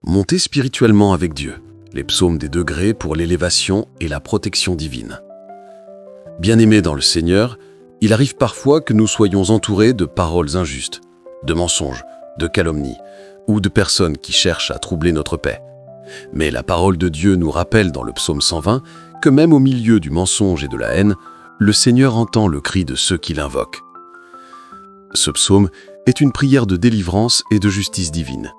Monter spirituellement avec Dieu, les psaumes des degrés pour l'élévation et la protection divine. Bien-aimés dans le Seigneur, il arrive parfois que nous soyons entourés de paroles injustes, de mensonges, de calomnies ou de personnes qui cherchent à troubler notre paix. Mais la parole de Dieu nous rappelle dans le psaume 120 que même au milieu du mensonge et de la haine, le Seigneur entend le cri de ceux qui l'invoquent. Ce psaume est une prière de délivrance et de justice divine.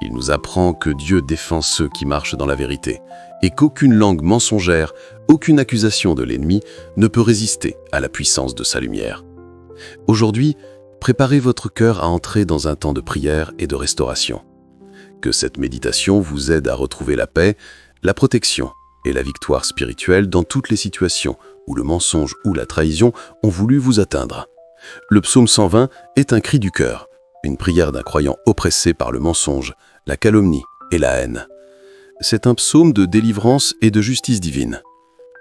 Il nous apprend que Dieu défend ceux qui marchent dans la vérité et qu'aucune langue mensongère, aucune accusation de l'ennemi ne peut résister à la puissance de sa lumière. Aujourd'hui, préparez votre cœur à entrer dans un temps de prière et de restauration. Que cette méditation vous aide à retrouver la paix, la protection et la victoire spirituelle dans toutes les situations où le mensonge ou la trahison ont voulu vous atteindre. Le psaume 120 est un cri du cœur, une prière d'un croyant oppressé par le mensonge, la calomnie et la haine. C'est un psaume de délivrance et de justice divine.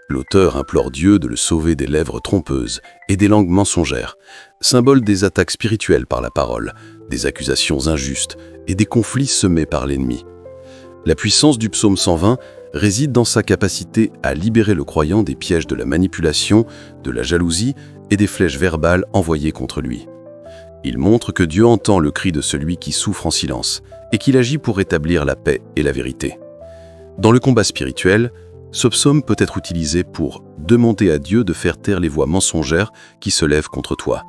L'auteur implore Dieu de le sauver des lèvres trompeuses et des langues mensongères, symbole des attaques spirituelles par la parole, des accusations injustes et des conflits semés par l'ennemi. La puissance du psaume 120 réside dans sa capacité à libérer le croyant des pièges de la manipulation, de la jalousie et des flèches verbales envoyées contre lui. Il montre que Dieu entend le cri de celui qui souffre en silence et qu'il agit pour rétablir la paix et la vérité. Dans le combat spirituel, ce psaume peut être utilisé pour demander à Dieu de faire taire les voix mensongères qui se lèvent contre toi,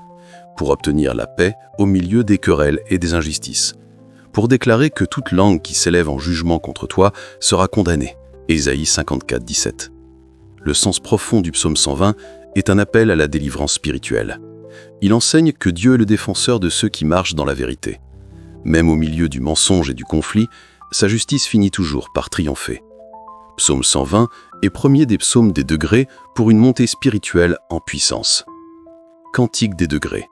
pour obtenir la paix au milieu des querelles et des injustices, pour déclarer que toute langue qui s'élève en jugement contre toi sera condamnée. Ésaïe 54, 17. Le sens profond du psaume 120 est un appel à la délivrance spirituelle. Il enseigne que Dieu est le défenseur de ceux qui marchent dans la vérité. Même au milieu du mensonge et du conflit, sa justice finit toujours par triompher. Psaume 120 est premier des psaumes des degrés pour une montée spirituelle en puissance. Cantique des degrés.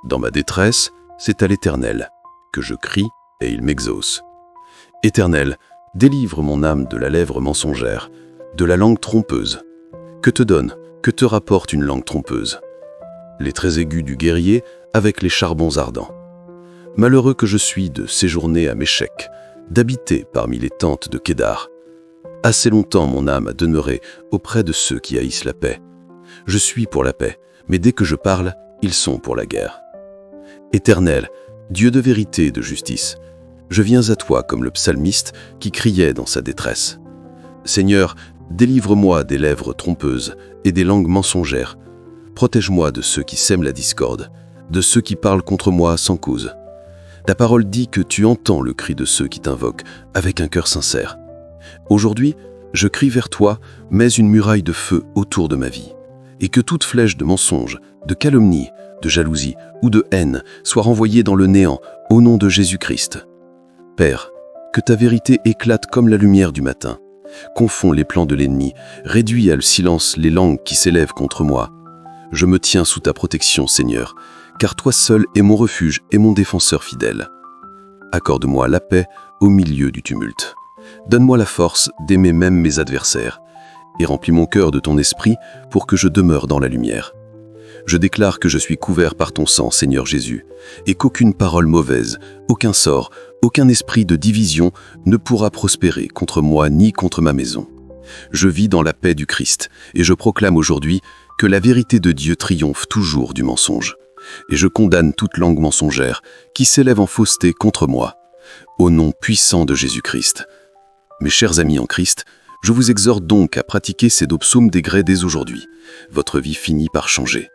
Dans ma détresse, c'est à l'Éternel que je crie et il m'exauce. Éternel, délivre mon âme de la lèvre mensongère, de la langue trompeuse. Que te donne, que te rapporte une langue trompeuse? Les traits aigus du guerrier avec les charbons ardents. Malheureux que je suis de séjourner à Méchec, d'habiter parmi les tentes de Kédar. Assez longtemps mon âme a demeuré auprès de ceux qui haïssent la paix. Je suis pour la paix, mais dès que je parle, ils sont pour la guerre. Éternel, Dieu de vérité et de justice, je viens à toi comme le psalmiste qui criait dans sa détresse. Seigneur, délivre-moi des lèvres trompeuses et des langues mensongères. Protège-moi de ceux qui sèment la discorde, de ceux qui parlent contre moi sans cause. Ta parole dit que tu entends le cri de ceux qui t'invoquent avec un cœur sincère. Aujourd'hui, je crie vers toi, mets une muraille de feu autour de ma vie, et que toute flèche de mensonge, de calomnie, de jalousie ou de haine soit renvoyée dans le néant au nom de Jésus-Christ. Père, que ta vérité éclate comme la lumière du matin, confond les plans de l'ennemi, réduis à le silence les langues qui s'élèvent contre moi. Je me tiens sous ta protection, Seigneur, car toi seul es mon refuge et mon défenseur fidèle. Accorde-moi la paix au milieu du tumulte. Donne-moi la force d'aimer même mes adversaires, et remplis mon cœur de ton esprit pour que je demeure dans la lumière. Je déclare que je suis couvert par ton sang, Seigneur Jésus, et qu'aucune parole mauvaise, aucun sort, aucun esprit de division ne pourra prospérer contre moi ni contre ma maison. Je vis dans la paix du Christ, et je proclame aujourd'hui que la vérité de Dieu triomphe toujours du mensonge. Et je condamne toute langue mensongère qui s'élève en fausseté contre moi, au nom puissant de Jésus-Christ. Mes chers amis en Christ, je vous exhorte donc à pratiquer ces deux psaumes des grès dès aujourd'hui. Votre vie finit par changer.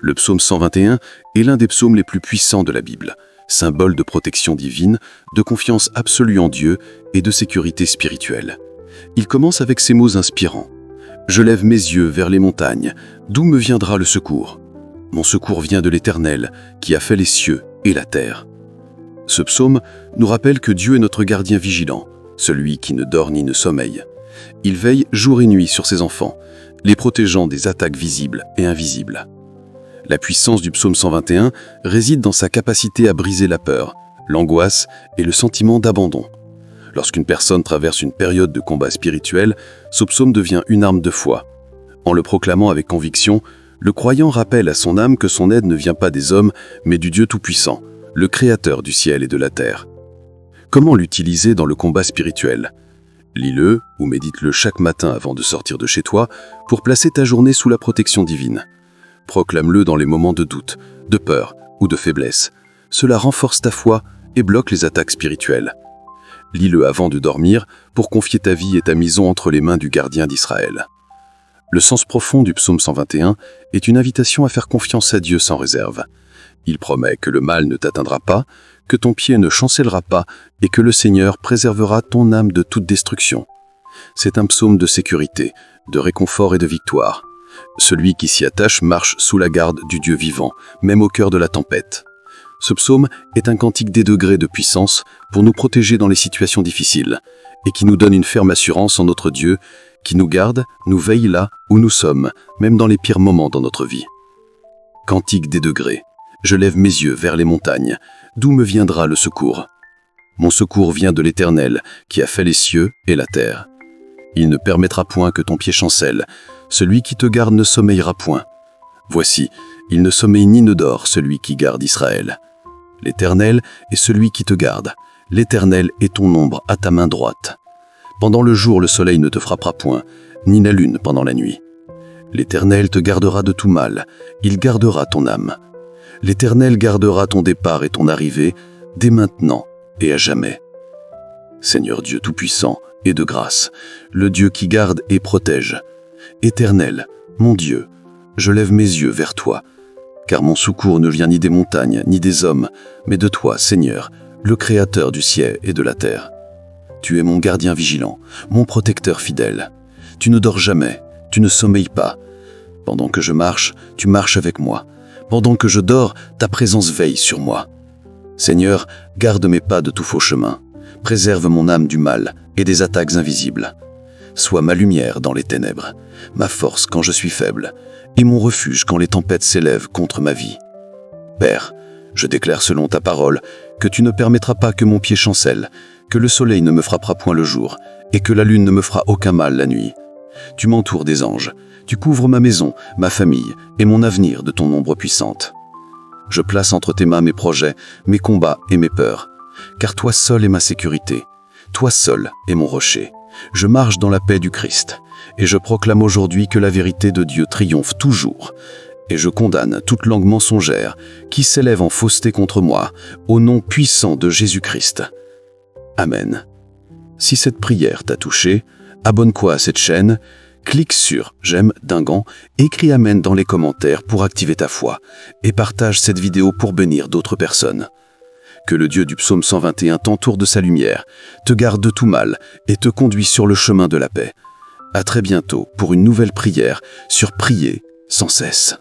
Le psaume 121 est l'un des psaumes les plus puissants de la Bible, symbole de protection divine, de confiance absolue en Dieu et de sécurité spirituelle. Il commence avec ces mots inspirants. « Je lève mes yeux vers les montagnes, d'où me viendra le secours? Mon secours vient de l'Éternel, qui a fait les cieux et la terre. » Ce psaume nous rappelle que Dieu est notre gardien vigilant, celui qui ne dort ni ne sommeille. Il veille jour et nuit sur ses enfants, les protégeant des attaques visibles et invisibles. La puissance du psaume 121 réside dans sa capacité à briser la peur, l'angoisse et le sentiment d'abandon. Lorsqu'une personne traverse une période de combat spirituel, ce psaume devient une arme de foi. En le proclamant avec conviction, le croyant rappelle à son âme que son aide ne vient pas des hommes, mais du Dieu Tout-Puissant, le Créateur du ciel et de la terre. Comment l'utiliser dans le combat spirituel? Lis-le ou médite-le chaque matin avant de sortir de chez toi pour placer ta journée sous la protection divine. Proclame-le dans les moments de doute, de peur ou de faiblesse. Cela renforce ta foi et bloque les attaques spirituelles. Lis-le avant de dormir pour confier ta vie et ta maison entre les mains du gardien d'Israël. Le sens profond du psaume 121 est une invitation à faire confiance à Dieu sans réserve. Il promet que le mal ne t'atteindra pas, que ton pied ne chancellera pas et que le Seigneur préservera ton âme de toute destruction. C'est un psaume de sécurité, de réconfort et de victoire. Celui qui s'y attache marche sous la garde du Dieu vivant, même au cœur de la tempête. Ce psaume est un cantique des degrés de puissance pour nous protéger dans les situations difficiles et qui nous donne une ferme assurance en notre Dieu qui nous garde, nous veille là où nous sommes, même dans les pires moments dans notre vie. Cantique des degrés. Je lève mes yeux vers les montagnes. D'où me viendra le secours? Mon secours vient de l'Éternel, qui a fait les cieux et la terre. Il ne permettra point que ton pied chancelle. Celui qui te garde ne sommeillera point. Voici, il ne sommeille ni ne dort, celui qui garde Israël. L'Éternel est celui qui te garde. L'Éternel est ton ombre à ta main droite. Pendant le jour, le soleil ne te frappera point, ni la lune pendant la nuit. L'Éternel te gardera de tout mal. Il gardera ton âme. L'Éternel gardera ton départ et ton arrivée, dès maintenant et à jamais. Seigneur Dieu Tout-Puissant et de grâce, le Dieu qui garde et protège. Éternel, mon Dieu, je lève mes yeux vers toi, car mon secours ne vient ni des montagnes, ni des hommes, mais de toi, Seigneur, le Créateur du ciel et de la terre. Tu es mon gardien vigilant, mon protecteur fidèle. Tu ne dors jamais, tu ne sommeilles pas. Pendant que je marche, tu marches avec moi. Pendant que je dors, ta présence veille sur moi. Seigneur, garde mes pas de tout faux chemin. Préserve mon âme du mal et des attaques invisibles. Sois ma lumière dans les ténèbres, ma force quand je suis faible, et mon refuge quand les tempêtes s'élèvent contre ma vie. Père, je déclare selon ta parole que tu ne permettras pas que mon pied chancelle, que le soleil ne me frappera point le jour, et que la lune ne me fera aucun mal la nuit. Tu m'entoures des anges, tu couvres ma maison, ma famille et mon avenir de ton ombre puissante. Je place entre tes mains mes projets, mes combats et mes peurs, car toi seul es ma sécurité, toi seul es mon rocher. Je marche dans la paix du Christ, et je proclame aujourd'hui que la vérité de Dieu triomphe toujours, et je condamne toute langue mensongère qui s'élève en fausseté contre moi, au nom puissant de Jésus-Christ. Amen. Si cette prière t'a touché, abonne-toi à cette chaîne, clique sur « J'aime Dingan », écris « Amen » dans les commentaires pour activer ta foi, et partage cette vidéo pour bénir d'autres personnes. Que le Dieu du psaume 121 t'entoure de sa lumière, te garde de tout mal et te conduit sur le chemin de la paix. À très bientôt pour une nouvelle prière sur Prier sans cesse.